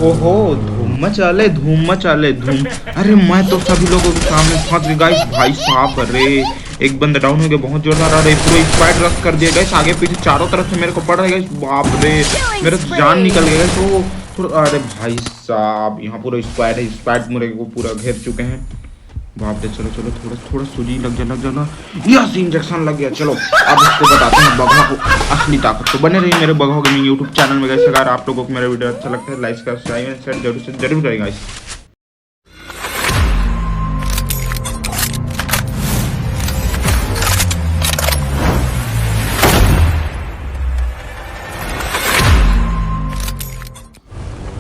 ओहो धूम मचाले धूम मचाले धूम। अरे मैं तो सभी लोगों के सामने फंस गया गाइस। भाई साहब अरे एक बंदा डाउन हो गया बहुत जोरदार। अरे पूरा स्क्वाड रश कर दिया गाइस, आगे पीछे चारों तरफ से मेरे को पड़ रहा है गाइस। बाप रे मेरा तो जान निकल गया गाइस। तो अरे भाई साहब यहाँ पूरा स्क्वाड है, स्क्वाड मेरे को पूरा घेर चुके हैं। बाप रे चलो चलो थोड़ा थोड़ा सूजी लग जाना। यस इंजेक्शन लग गया। चलो अब इसको बताते हैं बगवा को असली ताकत। तो बने रहिए मेरे बगवा गेमिंग यूट्यूब चैनल में गाइस। अगर आप लोगों को मेरा वीडियो अच्छा लगता है लाइक सब्सक्राइब जरूर से जरूर करेगा गाइस।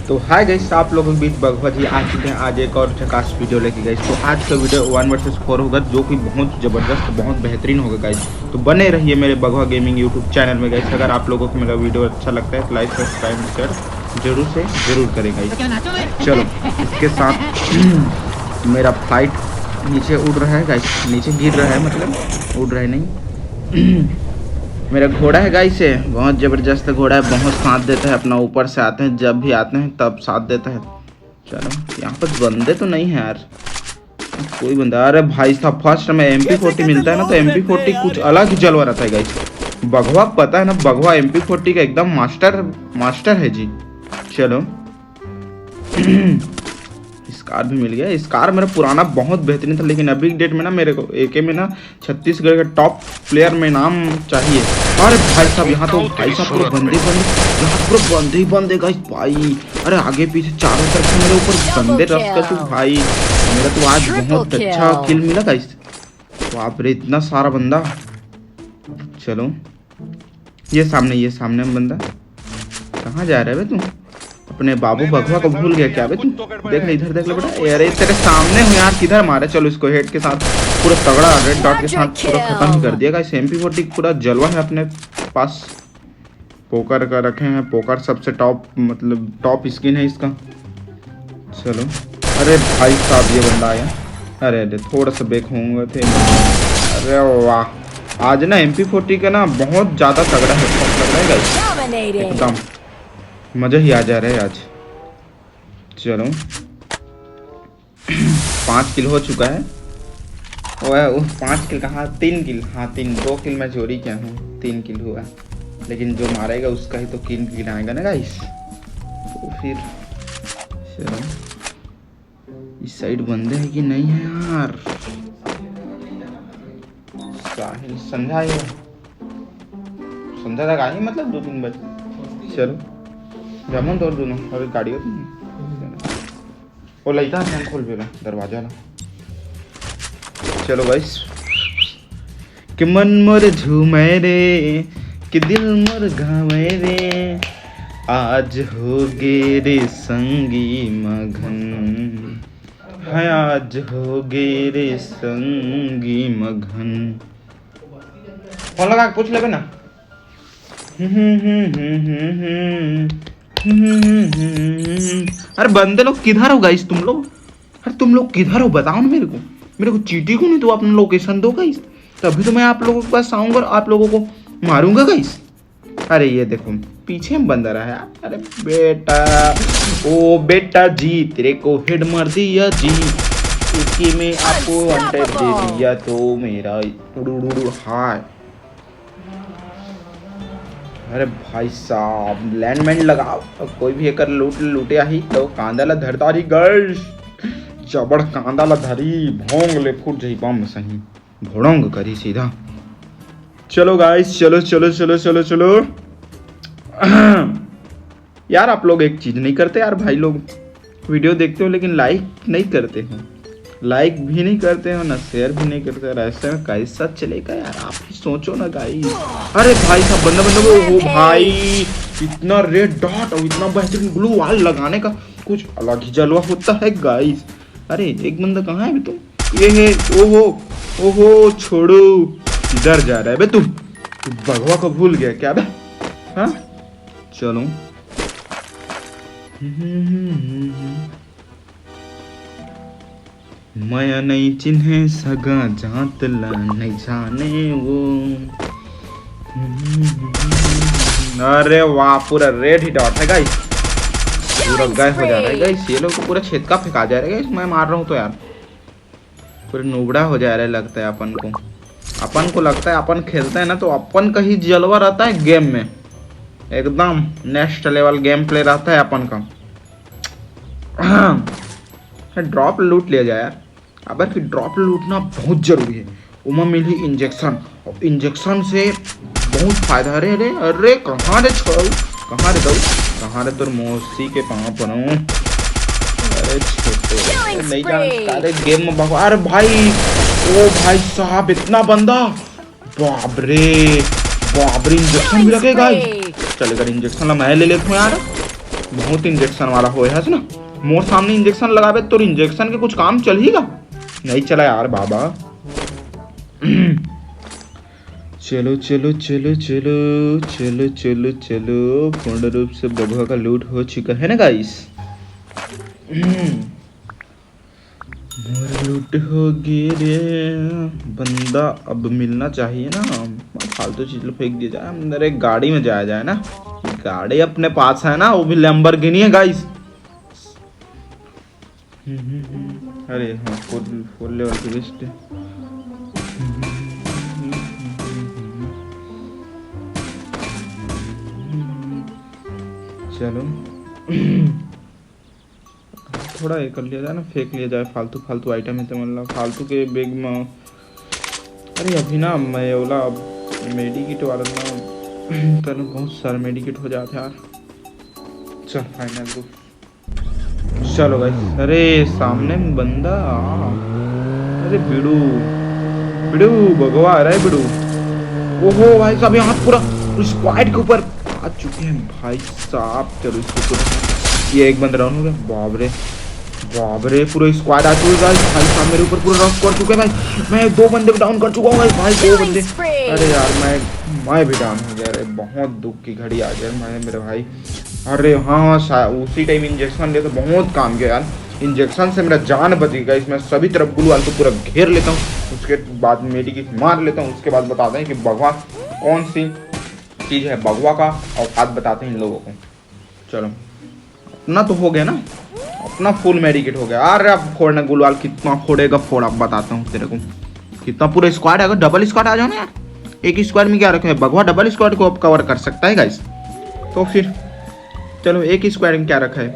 तो हाय गाइस, आप लोगों के बीच भगवा जी आ चुके हैं आज एक और झकास वीडियो लेके गाइस। तो आज का वीडियो 1 वर्सेस 4 होगा जो कि बहुत ज़बरदस्त बहुत बेहतरीन होगा गाइस। तो बने रहिए मेरे भगवा गेमिंग यूट्यूब चैनल में गाइस। अगर आप लोगों को मेरा वीडियो अच्छा लगता है तो लाइक सब्सक्राइब शेयर जरूर से जरूर करें गाइस। चलो इसके साथ मेरा फ्लाइट नीचे उड़ रहा है गाइस, नीचे गिर रहा है मतलब उड़ रहा है नहीं। मेरा घोड़ा है गाइस, बहुत ज़बरदस्त घोड़ा है, बहुत साथ देता है अपना। ऊपर से आते हैं जब भी आते हैं तब साथ देता है। चलो यहाँ पर बंदे तो नहीं है यार, कोई बंदा। अरे भाई साहब फर्स्ट में MP40 मिलता है ना तो MP40 कुछ अलग ही जलवा रहता है गाइस। बगवा पता है ना, बगवा MP40 का एकदम मास्टर है जी। चलो स्कार भी मिल गया। स्कार मेरा पुराना बहुत बेहतरीन था, लेकिन अभी डेट में ना मेरे को AK में ना छत्तीसगढ़ के टॉप प्लेयर में नाम चाहिए। अरे भाई साहब यहाँ तो भाई साहब पूरे बंदे यहाँ पूरे बंदे ही बंदे गाइस भाई। अरे आगे पीछे चारों तरफ से मेरे ऊपर बंदे रश कर तू भाई। मेरा तो आज बहुत अच्छा किल मिला गाइस। बाप रे इतना सारा बंदा। चलो ये सामने बंदा। कहाँ जा रहा है बे तू? अपने बाबू बगवा को भूल गया क्या बे तू? देख ले इधर देख ले बेटा। अरे तेरे सामने हूँ यार, किधर मारे? चलो इसको हेड के साथ पूरा तगड़ा रेड डॉट के साथ पूरा खत्म ही कर दिया गाइस। MP40 पूरा जलवा है अपने पास। पोकर का रखे हैं, पोकर सबसे टॉप मतलब टॉप स्किन है इसका। चलो अरे भाई साहब ये बंदा आया। अरे थोड़ा सा बेक होंगे थे। अरे वाह आज ना MP40 का ना बहुत ज़्यादा तगड़ा है गाइस, एकदम मज़ा ही आ जा रहा है आज। चलो 5 किल हो चुका है। वो 5 किल कहाँ, 3 किल। हाँ 2 किल मैं चोरी किया हूँ, 3 किल हुआ। लेकिन जो मारेगा उसका ही तो किल आएगा ना गाइस। तो फिर चलो इस साइड बंदे हैं कि नहीं है यार? साहिल संध्या तक आई मतलब 2-3 बजे। चलो जमन तो दोनों अरे गाड़ी वो लईता है खोल बेला दरवाजा ला। चलो गाइस कि मन मोर झूमे रे कि दिल मोर घावे रे, आज हो गे रे संगी मगन है, आज हो गे रे संगी मगन। फोन लगा के पूछ लेबे ना। अरे बंदे लोग किधर हो गाइस तुम लोग? अरे तुम लोग किधर हो बताओ ना मेरे को चीटी को नहीं तो अपना लोकेशन दो गाइस, तभी तो मैं आप लोगों के पास आऊंगा और आप लोगों को मारूंगा गाइस। अरे ये देखो पीछे में बंदा रहा है। अरे बेटा ओ बेटा जी तेरे को हेड मार दिया जी, इसकी में आपको अंटर दे दिया तो मेरा हाय। अरे भाई साहब लैंडमाइन लगाओ, कोई भी एकर लूटे ही तो कांदाला धरतारी गैस जबड़ कांदाला धरी भोंग ले फूट जाई बम सही भोड़ोंग करी सीधा। चलो गाइस चलो चलो चलो चलो चलो। यार आप लोग एक चीज नहीं करते यार, भाई लोग वीडियो देखते हो लेकिन लाइक नहीं करते हो, लाइक भी नहीं करते हो ना शेयर भी नहीं करते। ऐसे में कैसा चलेगा यार, आप ही सोचो ना गाइस। अरे भाई साहब बंदा वो भाई इतना रेड डॉट और इतना बेहतरीन ग्लू वाल लगाने का कुछ अलग ही जलवा होता है गाइस। अरे एक बंदा कहाँ है तुम? ये है ओहो छोड़ो, इधर जा रहा है बे तू भगवा को भूल गया क्या बे? हाँ चलो माया नहीं चिन्हे सगा जात ला नहीं जाने वो। अरे वाह पूरा रेड ही डॉट है गाइस। पूरा गाय हो जा रहा है गाइस। ये लोग तो पूरा छेद का फेंका जा रहा है गाइस। मैं मार रहा हूँ तो यार पूरा नुबड़ा हो जा रहा है लगता है अपन को लगता है अपन खेलते हैं ना तो अपन का ही जलवा रहता है गेम में, एकदम नेक्स्ट लेवल गेम प्ले रहता है अपन का। ड्रॉप लूट लिया जाए यार। अब कि ड्रॉप लूटना बहुत जरूरी है। उमा मिली इंजेक्शन और इंजेक्शन से बहुत फायदा। अरे अरे अरे कहाँ रे छोड़, कहाँ रे दो, कहाँ रे तोर मौसी के पाँव पड़ो। अरे छोटे नहीं जानता अरे गेम में भगवा। अरे भाई ओ भाई साहब इतना बंदा, बाप रे इंजेक्शन भी लगेगा। चलेगा इंजेक्शन ला मैं ले लेता हूँ यार, बहुत इंजेक्शन वाला हो है ना। मोर सामने इंजेक्शन लगावे तो इंजेक्शन के कुछ काम चल ही गा नहीं चला यार बाबा। चलो चलो चलो चलो चलो चलो चलो पूर्ण रूप से बगुआ का लूट हो चुका है ना गाइस। मोर लूट हो गिरे बंदा अब मिलना चाहिए ना। फालतू चीज फेंक दिया जाए, अंदर एक गाड़ी में जाया जाए ना। गाड़ी अपने पास है ना, वो भी लैम्बोर्गिनी है गाइस। अरे हाँ फोर लेवल की लिस्ट है। चलो थोड़ा ये कर लिया जाए ना, फेंक लिया जाए फालतू आइटम है तो मतलब फालतू के बैग में। अरे अभी ना मैं ओला मेडिकेट वाला ना तो बहुत सारे मेडिकेट हो जाते यार। चल फाइनल तो चलो गाइस। अरे सामने में बंदा, अरे बिड़ू भगवा आ रहा है बिड़ू। ओहो भाई साहब यहाँ पूरा स्क्वाड के ऊपर आ चुके हैं भाई साहब। चलो इसको ये एक बंदा डाउन हो गया। बाप रे पूरा स्क्वाड आ चुका है भाई साहब मेरे ऊपर, पूरा रश कर चुके हैं भाई। मैं 2 बंदे डाउन कर चुका हूँ भाई 2 बंदे। अरे यार मैं भी डाउन हो गया। अरे बहुत दुख की घड़ी आ गया मैं मेरे भाई। अरे हाँ उसी टाइम इंजेक्शन ले तो बहुत काम किया यार। इंजेक्शन से मेरा जान बच गया। इसमें सभी तरफ ग्लू वाल को पूरा घेर लेता हूँ, उसके बाद मेडिकेट मार लेता हूँ। उसके बाद बताते हैं कि भगवा कौन सी चीज़ है, भगवा का औकात बताते हैं इन लोगों को। चलो अपना तो हो गया ना, अपना फुल मेडिकेट हो गया। अरे अब फोड़ना गुलवाल कितना फोड़ेगा फोड़, अब बताता हूँ तेरे को कितना पूरा स्क्वाड है। अगर डबल स्क्वाड आ जाओ ना यार, एक स्क्वाड में क्या रखा है, भगवा डबल स्क्वाड को अब कवर कर सकता है गाइस। तो फिर चलो एक स्क्वाड में क्या रखा है,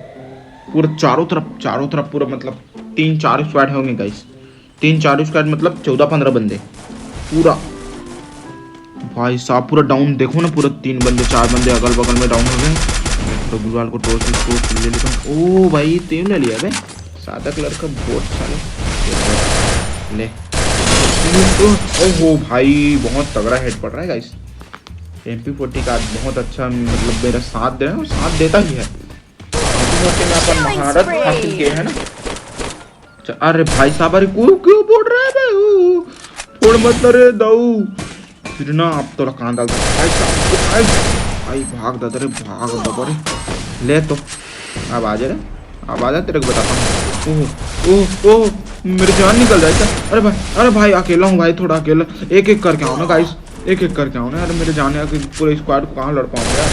पूरा चारों तरफ पूरा मतलब 3-4 स्क्वाड होंगे गाइस। 3-4 स्क्वाड मतलब 14-15 बंदे पूरा भाई साहब पूरा डाउन। देखो ना पूरा 3 बंदे 4 बंदे अगल बगल में डाउन हो गए। तो गुलवाल को टॉस इसको ले लेता हूँ। ओ भाई तेल ले लिया बे, सादा कलर का बोट साले ले। ओहो भाई बहुत तगड़ा हेड पड़ रहा है गाइस। MP40 का बहुत अच्छा मतलब मेरा साथ दे रहा है और साथ देता ही है। MP40 में अपन महारत हासिल किए है ना। अरे भाई साहब अरे क्यों बोल रहा है भाई, फोड़ मत रे दाऊ फिर ना। आप तो कान डाल भाई साहब भाई भाग दादा रे भाग दादा ले। तो अब आ जा रे, अब आ जा तेरे को बताता हूँ। ओह ओह मेरी जान निकल जाए। अरे भाई अकेला हूँ भाई, थोड़ा अकेला। एक करके आओ ना गाइस, एक करके आओ ना यार। मेरे जाने के पूरे स्क्वाड को कहाँ लड़ पाऊंगा यार।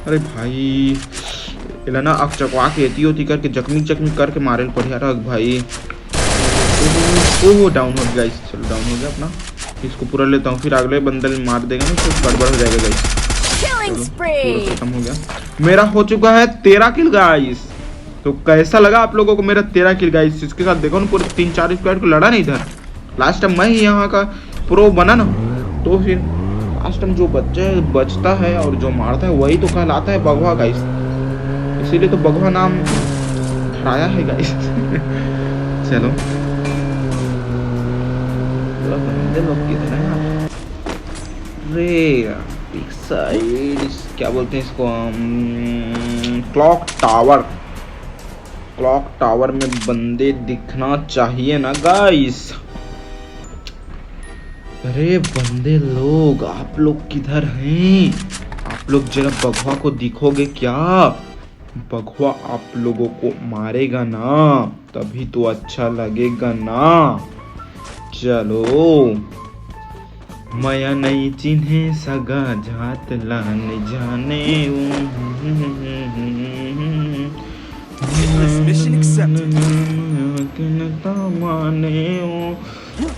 अरे भाई ना अब चकवा के एती होती करके जख्मी करके मारे पड़े यार भाई। ओह डाउन हो गया गाइस। चलो डाउन हो गया अपना, इसको पूरा लेता हूँ फिर अगले बंदे मार देगा ना तो गड़बड़ हो जाएगा गाइस। खत्म हो गया। मेरा हो चुका है 13 किल गाइस। तो कैसा लगा आप लोगों को मेरा 13 किल गाइस। इसके साथ देखो ना पूरे 3-4 स्क्वाड को लड़ा नहीं इधर। लास्ट टाइम मैं ही यहाँ का प्रो बना ना, तो फिर लास्ट टाइम जो बचता है और जो मारता है वही तो कहलाता है भगवा गाइस। इसीलिए तो भगवा नाम धराया है गाइस। चलो बंदे लोग किधर हैं यार। रे एक साइड क्या बोलते हैं इसको, क्लॉक टावर में बंदे दिखना चाहिए ना गाइस। अरे बंदे लोग आप लोग किधर हैं, आप लोग जरा भगवा को दिखोगे क्या। भगवा आप लोगों को मारेगा ना तभी तो अच्छा लगेगा ना। चलो माया नहीं चिन्हे सगा जात लाने जाने।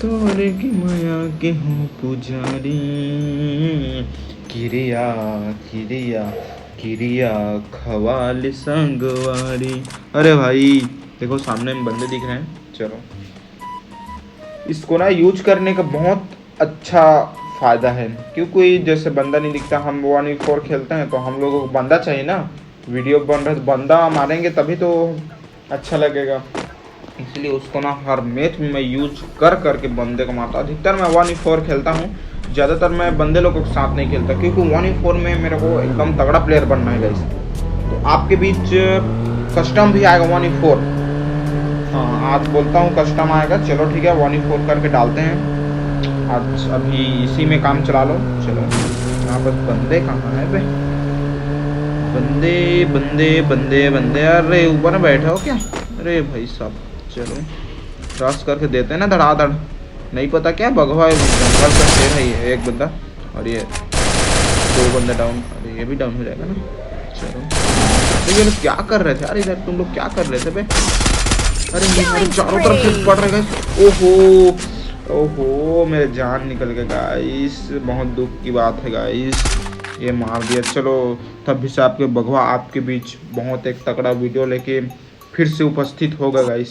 तोरे की माया के हो पुजारी किरिया किरिया किरिया खवाल संगवारी। अरे भाई देखो सामने में बंदे दिख रहे हैं। चलो इसको ना यूज करने का बहुत अच्छा फ़ायदा है, क्यों कोई जैसे बंदा नहीं दिखता, हम 1v4 खेलते हैं तो हम लोगों को बंदा चाहिए ना, वीडियो बन रहा है तो बंदा मारेंगे तभी तो अच्छा लगेगा, इसलिए उसको ना हर मैच में मैं यूज करके बंदे को मारता। अधिकतर मैं 1v4 खेलता हूँ, ज़्यादातर मैं बंदे लोगों के साथ नहीं खेलता, क्योंकि 1v4 में मेरे को एकदम तगड़ा प्लेयर बनना है गाइस। तो आपके बीच कस्टम भी आएगा 1v4, हाँ आज बोलता हूँ कस्टम आएगा। चलो ठीक है 1v4 करके डालते हैं आज, अभी इसी में काम चला लो। चलो यहाँ पर बंदे कहाँ है बे, बंदे बंदे बंदे बंदे, अरे ऊपर में बैठे हो क्या, अरे भाई साहब चलो क्रॉस करके देते हैं ना धड़ाधड़, नहीं पता क्या भगवा जंगल का शेर है ये एक बंदा, और ये 2 बंदे डाउन, अरे ये भी डाउन हो जाएगा ना। चलो तो ये लोग क्या कर रहे थे यार, इधर तुम लोग क्या कर रहे थे बे, अरे मेरे चारों तरफ से पड़ रहे गाइस, ओहो ओहो मेरे जान निकल गए गाइस, बहुत दुख की बात है गाइस, ये मार दिया। चलो तब भी से आपके बगवा आपके बीच बहुत एक तगड़ा वीडियो लेके फिर से उपस्थित होगा गाइस।